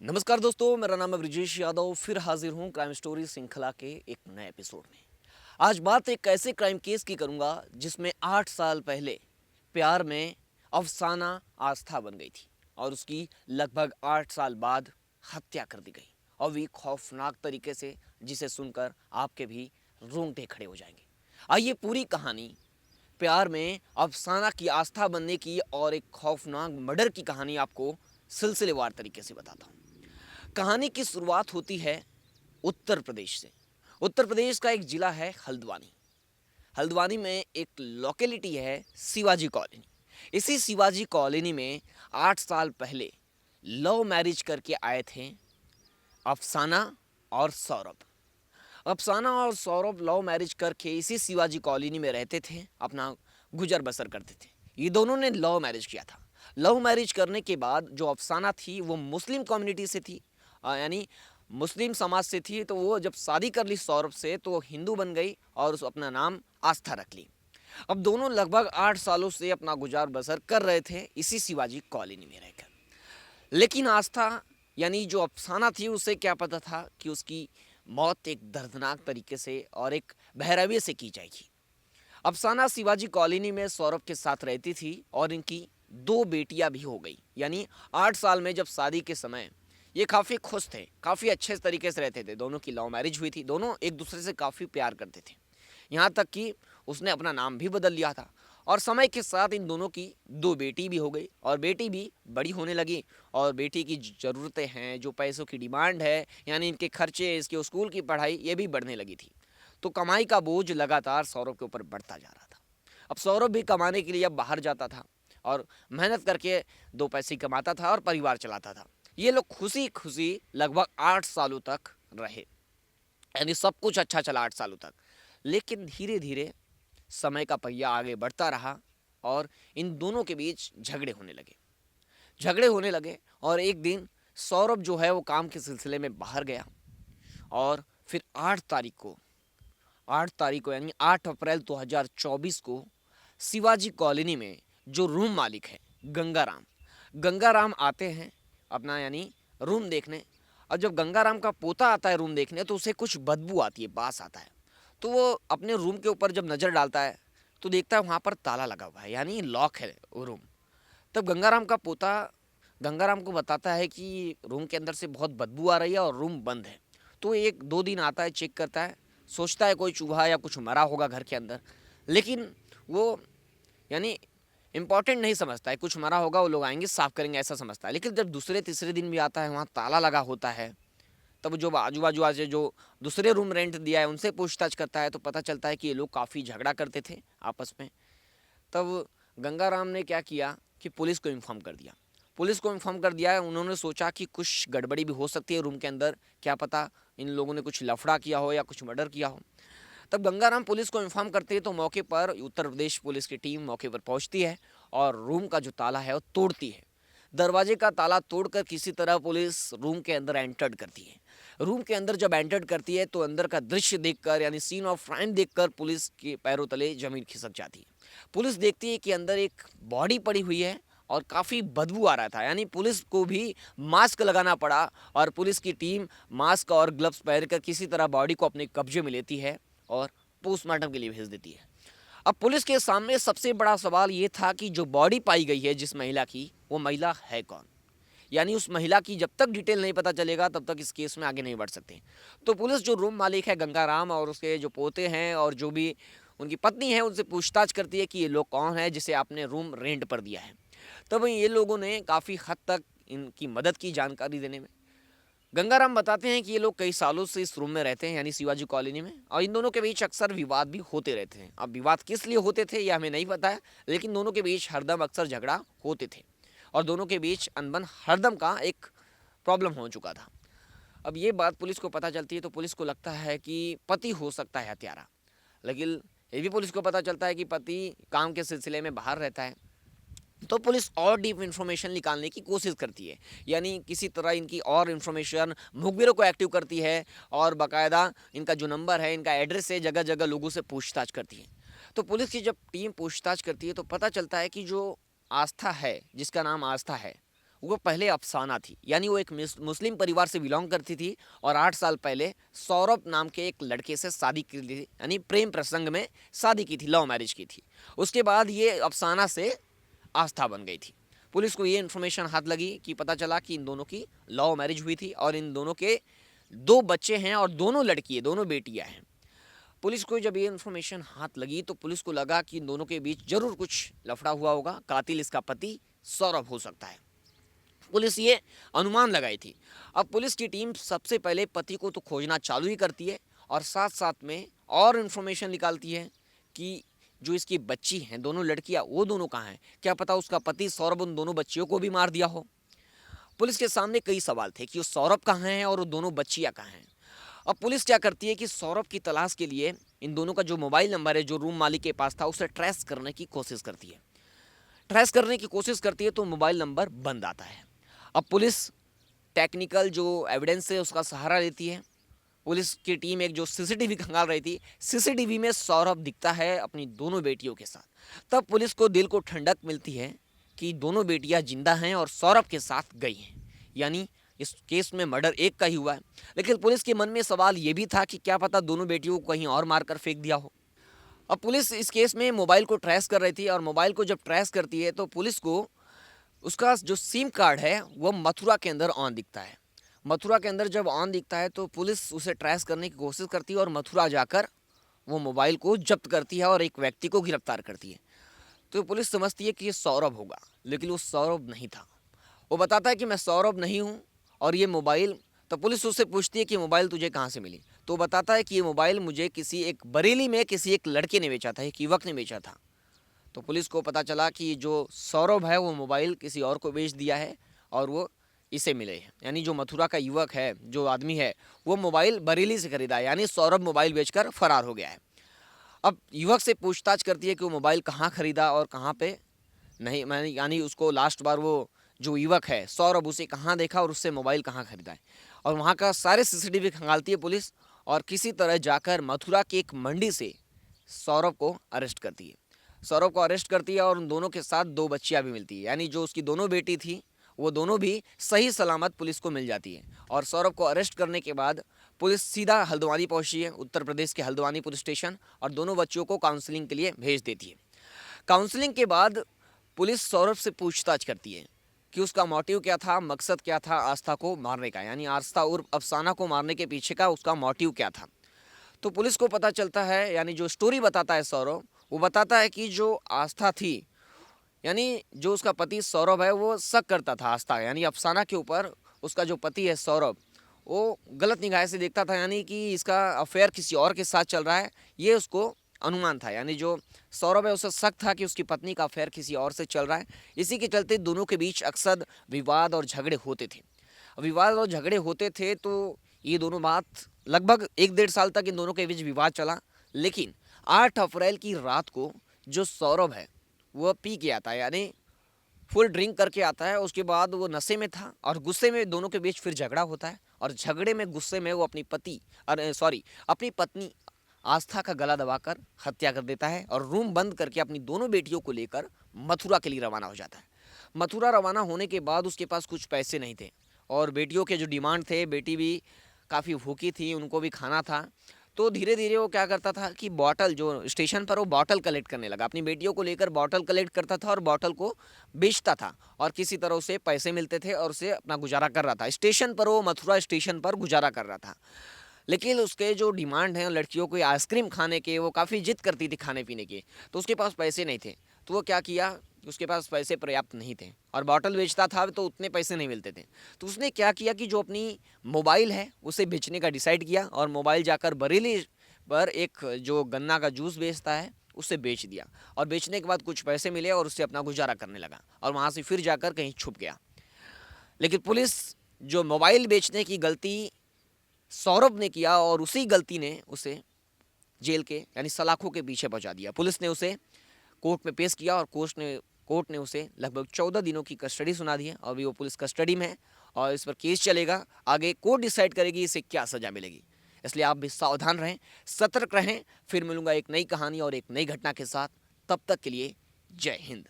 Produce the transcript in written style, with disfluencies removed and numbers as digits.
नमस्कार दोस्तों, मेरा नाम है ब्रिजेश यादव। फिर हाजिर हूँ क्राइम स्टोरी श्रृंखला के एक नए एपिसोड में। आज बात एक ऐसे क्राइम केस की करूँगा जिसमें 8 साल पहले प्यार में अफसाना आस्था बन गई थी और उसकी लगभग 8 साल बाद हत्या कर दी गई, और भी खौफनाक तरीके से, जिसे सुनकर आपके भी रोंगटे खड़े हो जाएंगे। आइए पूरी कहानी, प्यार में अफसाना की आस्था बनने की और एक खौफनाक मर्डर की कहानी आपको सिलसिलेवार तरीके से बताता हूँ। कहानी की शुरुआत होती है उत्तर प्रदेश से। उत्तर प्रदेश का एक जिला है हल्द्वानी। हल्द्वानी में एक लोकेलिटी है शिवाजी कॉलोनी। इसी शिवाजी कॉलोनी में 8 साल पहले लव मैरिज करके आए थे अफसाना और सौरभ। अफसाना और सौरभ लव मैरिज करके इसी शिवाजी कॉलोनी में रहते थे, अपना गुजर बसर करते थे। ये दोनों ने लव मैरिज किया था। लव मैरिज करने के बाद जो अफसाना थी वो मुस्लिम कम्युनिटी से थी, यानी मुस्लिम समाज से थी। तो वो जब शादी कर ली सौरभ से तो वो हिंदू बन गई और उस अपना नाम आस्था रख ली। अब दोनों लगभग 8 सालों से अपना गुजार बसर कर रहे थे इसी शिवाजी कॉलोनी में रहकर। लेकिन आस्था यानी जो अफसाना थी, उसे क्या पता था कि उसकी मौत एक दर्दनाक तरीके से और एक बहरवे से की जाएगी। अफसाना शिवाजी कॉलोनी में सौरभ के साथ रहती थी और इनकी 2 बेटियां भी हो गई। यानी 8 साल में जब शादी के समय ये काफ़ी खुश थे, काफ़ी अच्छे तरीके से रहते थे। दोनों की लव मैरिज हुई थी, दोनों एक दूसरे से काफ़ी प्यार करते थे। यहाँ तक कि उसने अपना नाम भी बदल लिया था। और समय के साथ इन दोनों की 2 बेटी भी हो गई और बेटी भी बड़ी होने लगी। और बेटी की ज़रूरतें हैं, जो पैसों की डिमांड है, यानी इनके खर्चे, इसके स्कूल की पढ़ाई, ये भी बढ़ने लगी थी। तो कमाई का बोझ लगातार सौरभ के ऊपर बढ़ता जा रहा था। अब सौरभ भी कमाने के लिए अब बाहर जाता था और मेहनत करके 2 पैसे कमाता था और परिवार चलाता था। ये लोग खुशी खुशी लगभग 8 सालों तक रहे, यानी सब कुछ अच्छा चला 8 सालों तक। लेकिन धीरे धीरे समय का पहिया आगे बढ़ता रहा और इन दोनों के बीच झगड़े होने लगे। और एक दिन सौरभ जो है वो काम के सिलसिले में बाहर गया और फिर 8 तारीख को यानी 8 अप्रैल 2024 को शिवाजी कॉलोनी में जो रूम मालिक है गंगाराम आते हैं अपना यानी रूम देखने। और जब गंगाराम का पोता आता है रूम देखने तो उसे कुछ बदबू आती है, बास आता है। तो वो अपने रूम के ऊपर जब नज़र डालता है तो देखता है वहाँ पर ताला लगा हुआ है, यानी लॉक है वो रूम। तब गंगाराम का पोता गंगाराम को बताता है कि रूम के अंदर से बहुत बदबू आ रही है और रूम बंद है। तो 1-2 दिन आता है, चेक करता है, सोचता है कोई चूहा या कुछ मरा होगा घर के अंदर। लेकिन वो यानी इम्पॉर्टेंट नहीं समझता है, कुछ मरा होगा, वो लोग आएंगे साफ करेंगे, ऐसा समझता है। लेकिन जब दूसरे तीसरे दिन भी आता है, वहाँ ताला लगा होता है। तब जो आजू बाजू आज जो दूसरे रूम रेंट दिया है उनसे पूछताछ करता है तो पता चलता है कि ये लोग काफ़ी झगड़ा करते थे आपस में। तब गंगाराम ने क्या किया कि पुलिस को इन्फॉर्म कर दिया है। उन्होंने सोचा कि कुछ गड़बड़ी भी हो सकती है रूम के अंदर, क्या पता इन लोगों ने कुछ लफड़ा किया हो या कुछ मर्डर किया हो। तब गंगाराम पुलिस को इन्फॉर्म करते हैं तो मौके पर उत्तर प्रदेश पुलिस की टीम मौके पर पहुंचती है और रूम का जो ताला है वो तोड़ती है। दरवाजे का ताला तोड़कर किसी तरह पुलिस रूम के अंदर एंटर्ड करती है। रूम के अंदर जब एंटर्ड करती है तो अंदर का दृश्य देखकर यानी सीन ऑफ क्राइम देखकर पुलिस के पैरों तले जमीन खिसक जाती है। पुलिस देखती है कि अंदर एक बॉडी पड़ी हुई है और काफ़ी बदबू आ रहा था, यानी पुलिस को भी मास्क लगाना पड़ा। और पुलिस की टीम मास्क और ग्लव्स पहनकर किसी तरह बॉडी को अपने कब्जे में लेती है और पोस्टमार्टम के लिए भेज देती है। अब पुलिस के सामने सबसे बड़ा सवाल ये था कि जो बॉडी पाई गई है जिस महिला की, वो महिला है कौन। यानी उस महिला की जब तक डिटेल नहीं पता चलेगा तब तक इस केस में आगे नहीं बढ़ सकते। तो पुलिस जो रूम मालिक है गंगाराम और उसके जो पोते हैं और जो भी उनकी पत्नी है उनसे पूछताछ करती है कि ये लोग कौन है जिसे आपने रूम रेंट पर दिया है। तब ये लोगों ने काफ़ी हद तक इनकी मदद की जानकारी देने में। गंगाराम बताते हैं कि ये लोग कई सालों से इस रूम में रहते हैं यानी शिवाजी कॉलोनी में, और इन दोनों के बीच अक्सर विवाद भी होते रहते हैं। अब विवाद किस लिए होते थे यह हमें नहीं पता है, लेकिन दोनों के बीच हरदम अक्सर झगड़ा होते थे और दोनों के बीच अनबन हरदम का एक प्रॉब्लम हो चुका था। अब ये बात पुलिस को पता चलती है तो पुलिस को लगता है कि पति हो सकता है हत्यारा। लेकिन ये भी पुलिस को पता चलता है कि पति काम के सिलसिले में बाहर रहता है। तो पुलिस और डीप इन्फॉर्मेशन निकालने की कोशिश करती है, यानी किसी तरह इनकी और इन्फॉर्मेशन मुखबिरों को एक्टिव करती है और बाकायदा इनका जो नंबर है, इनका एड्रेस है, जगह जगह लोगों से पूछताछ करती है। तो पुलिस की जब टीम पूछताछ करती है तो पता चलता है कि जो आस्था है, जिसका नाम आस्था है, वो पहले अफसाना थी, यानी वो एक मुस्लिम परिवार से बिलोंग करती थी और 8 साल पहले सौरभ नाम के एक लड़के से शादी की थी, यानी प्रेम प्रसंग में शादी की थी, लव मैरिज की थी। उसके बाद ये अफसाना से आस्था बन गई थी। पुलिस को ये इन्फॉर्मेशन हाथ लगी कि पता चला कि इन दोनों की लव मैरिज हुई थी और इन दोनों के 2 बच्चे हैं और दोनों लड़की है, दोनों बेटियां हैं। पुलिस को जब ये इन्फॉर्मेशन हाथ लगी तो पुलिस को लगा कि इन दोनों के बीच जरूर कुछ लफड़ा हुआ होगा, कातिल इसका पति सौरभ हो सकता है। पुलिस ये अनुमान लगाई थी। अब पुलिस की टीम सबसे पहले पति को तो खोजना चालू ही करती है और साथ साथ में और इन्फॉर्मेशन निकालती है कि जो इसकी बच्ची हैं, दोनों लड़कियां, वो दोनों कहाँ हैं। क्या पता उसका पति सौरभ उन दोनों बच्चियों को भी मार दिया हो। पुलिस के सामने कई सवाल थे कि वो सौरभ कहाँ हैं और वो दोनों बच्चियां कहाँ हैं। अब पुलिस क्या करती है कि सौरभ की तलाश के लिए इन दोनों का जो मोबाइल नंबर है जो रूम मालिक के पास था उसे ट्रेस करने की कोशिश करती है। ट्रेस करने की कोशिश करती है तो मोबाइल नंबर बंद आता है। अब पुलिस टेक्निकल जो एविडेंस है उसका सहारा लेती है। पुलिस की टीम एक जो सीसीटीवी खंगाल रही थी, सीसीटीवी में सौरभ दिखता है अपनी दोनों बेटियों के साथ। तब पुलिस को दिल को ठंडक मिलती है कि दोनों बेटियां जिंदा हैं और सौरभ के साथ गई हैं, यानी इस केस में मर्डर एक का ही हुआ है। लेकिन पुलिस के मन में सवाल ये भी था कि क्या पता दोनों बेटियों को कहीं और मारकर फेंक दिया हो। अब पुलिस इस केस में मोबाइल को ट्रेस कर रही थी और मोबाइल को जब ट्रेस करती है तो पुलिस को उसका जो सिम कार्ड है वो मथुरा के अंदर ऑन दिखता है। मथुरा के अंदर जब ऑन दिखता है तो पुलिस उसे ट्रेस करने की कोशिश करती है और मथुरा जाकर वो मोबाइल को जब्त करती है और एक व्यक्ति को गिरफ्तार करती है। तो पुलिस समझती है कि ये सौरभ होगा, लेकिन वो सौरभ नहीं था। वो बताता है कि मैं सौरभ नहीं हूँ और ये मोबाइल, तो पुलिस उससे पूछती है कि मोबाइल तुझे कहाँ से मिली। तो बताता है कि ये मोबाइल मुझे किसी एक बरेली में किसी एक लड़के ने बेचा था, एक युवक ने बेचा था। तो पुलिस को पता चला कि जो सौरभ है वो मोबाइल किसी और को बेच दिया है और वो इसे मिले हैं, यानी जो मथुरा का युवक है, जो आदमी है, वो मोबाइल बरेली से खरीदा है, यानी सौरभ मोबाइल बेचकर फरार हो गया है। अब युवक से पूछताछ करती है कि वो मोबाइल कहाँ खरीदा और कहाँ पे नहीं, मैंने यानी उसको लास्ट बार वो जो युवक है सौरभ उसे कहाँ देखा और उससे मोबाइल कहाँ खरीदा है। और वहाँ का सारे सीसीटीवी खंगालती है पुलिस और किसी तरह जाकर मथुरा की एक मंडी से सौरभ को अरेस्ट करती है। सौरभ को अरेस्ट करती है और उन दोनों के साथ 2 बच्चियाँ भी मिलती है, यानी जो उसकी दोनों बेटी थी वो दोनों भी सही सलामत पुलिस को मिल जाती है। और सौरभ को अरेस्ट करने के बाद पुलिस सीधा हल्द्वानी पहुंची है, उत्तर प्रदेश के हल्द्वानी पुलिस स्टेशन, और दोनों बच्चियों को काउंसलिंग के लिए भेज देती है। काउंसलिंग के बाद पुलिस सौरभ से पूछताछ करती है कि उसका मोटिव क्या था, मकसद क्या था आस्था को मारने का, यानी आस्था उर्फ अफसाना को मारने के पीछे का उसका मोटिव क्या था। तो पुलिस को पता चलता है, यानी जो स्टोरी बताता है सौरभ, वो बताता है कि जो आस्था थी, यानी जो उसका पति सौरभ है वो शक करता था आस्था यानी अफसाना के ऊपर। उसका जो पति है सौरभ वो गलत निगाह से देखता था, यानी कि इसका अफेयर किसी और के साथ चल रहा है, ये उसको अनुमान था। यानी जो सौरभ है उसे शक था कि उसकी पत्नी का अफेयर किसी और से चल रहा है। इसी के चलते दोनों के बीच अक्सर विवाद और झगड़े होते थे। विवाद और झगड़े होते थे तो ये दोनों बात लगभग 1-1.5 साल तक इन दोनों के बीच विवाद चला। लेकिन 8 अप्रैल की रात को जो सौरभ है वह पी के आता है, यानी फुल ड्रिंक करके आता है। उसके बाद वो नशे में था और गुस्से में दोनों के बीच फिर झगड़ा होता है और झगड़े में गुस्से में वो अपनी पत्नी आस्था का गला दबाकर हत्या कर देता है और रूम बंद करके अपनी दोनों बेटियों को लेकर मथुरा के लिए रवाना हो जाता है। मथुरा रवाना होने के बाद उसके पास कुछ पैसे नहीं थे और बेटियों के जो डिमांड थे, बेटी भी काफ़ी भूखी थी, उनको भी खाना था। तो धीरे धीरे वो क्या करता था कि बॉटल, जो स्टेशन पर वो बॉटल कलेक्ट करने लगा, अपनी बेटियों को लेकर बॉटल कलेक्ट करता था और बॉटल को बेचता था और किसी तरह उसे पैसे मिलते थे और उसे अपना गुजारा कर रहा था। स्टेशन पर वो मथुरा स्टेशन पर गुजारा कर रहा था। लेकिन उसके जो डिमांड हैं लड़कियों को आइसक्रीम खाने के, वो काफ़ी जिद करती थी खाने पीने के, तो उसके पास पैसे नहीं थे। तो वो क्या किया, उसके पास पैसे पर्याप्त नहीं थे और बॉटल बेचता था तो उतने पैसे नहीं मिलते थे। तो उसने क्या किया कि जो अपनी मोबाइल है उसे बेचने का डिसाइड किया और मोबाइल जाकर बरेली पर एक जो गन्ना का जूस बेचता है उसे बेच दिया और बेचने के बाद कुछ पैसे मिले और उससे अपना गुजारा करने लगा और वहाँ से फिर जाकर कहीं छुप गया। लेकिन पुलिस जो मोबाइल बेचने की गलती सौरभ ने किया और उसी गलती ने उसे जेल के यानी सलाखों के पीछे पहुंचा दिया। पुलिस ने उसे कोर्ट में पेश किया और कोर्ट ने उसे लगभग 14 दिनों की कस्टडी सुना दी है। अभी वो पुलिस कस्टडी में है और इस पर केस चलेगा। आगे कोर्ट डिसाइड करेगी इसे क्या सज़ा मिलेगी। इसलिए आप भी सावधान रहें, सतर्क रहें। फिर मिलूंगा एक नई कहानी और एक नई घटना के साथ। तब तक के लिए जय हिंद।